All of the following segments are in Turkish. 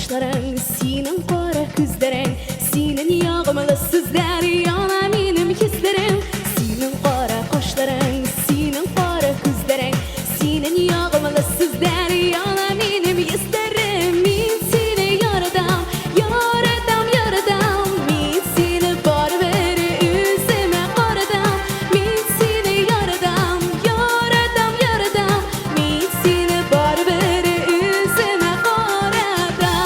kaşların, senin qora ko'zlaring, senin yog'imli so'zlar, yana menim hislerim. Senin qora kaşların, senin qora ko'zlaring, senin yog'imli so'zlar, yana menim hislerim. Men seni yaradan, yaradan, yaradan, men seni baribir o'zimga qaradan. Men seni yaradan, yaradan, yaradan, men seni baribir o'zimga qaradan.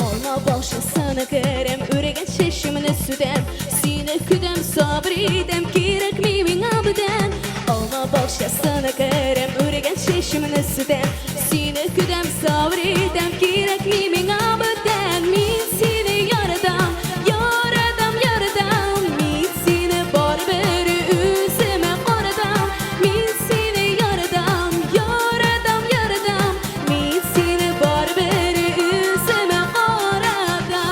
Olma boshlasini kerem, o'ragan cheshimni sudam, seni kudam sabr edam, kerakmi menga abdan. Olma boshlasini kerem, o'ragan cheshimni sudam, seni kudam sabr edam, kerakmi menga abdan. Men seni yaradan, yaradan, yaradan, men seni baribir o'zimga qaradan. Men seni yaradan, yaradan, yaradan, men seni baribir o'zimga qaradan.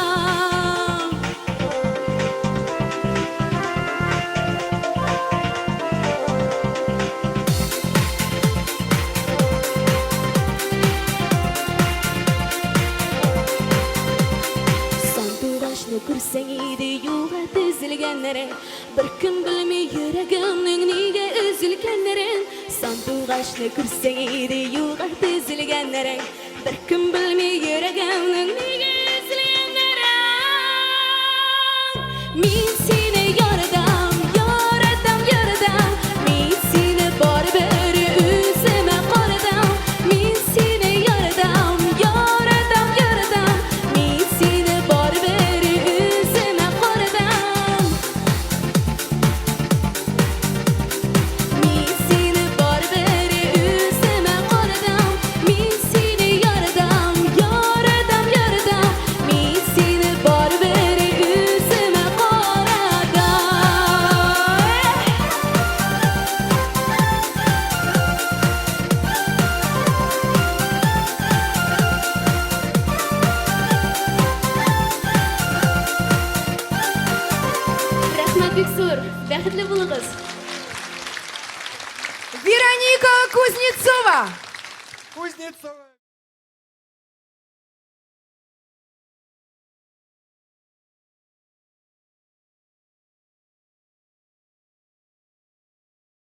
Santurashni ko'rsang edi yo'g'a tizilganlaring, bir kun bilmay yuragimning nega uzilganlaring. Santurashni ko'rsang edi yo'g'a tizilganlaring, bir kun bilmay yuragimning nega uzilganlaring. Men seni yaradan, yaradan, yaradan, men seni baribir o'zimga qaradan. Men seni yaradan, yaradan, yaradan, men seni baribir o'zimga qaradan. Men seni baribir o'zimga qaradan. Men seni yaradan, yaradan, yaradan, men seni baribir o'zimga qaradan. Rahmat Bekzor, baxtli bo'ling'iz. Вероника Кузнецова. Кузнецова.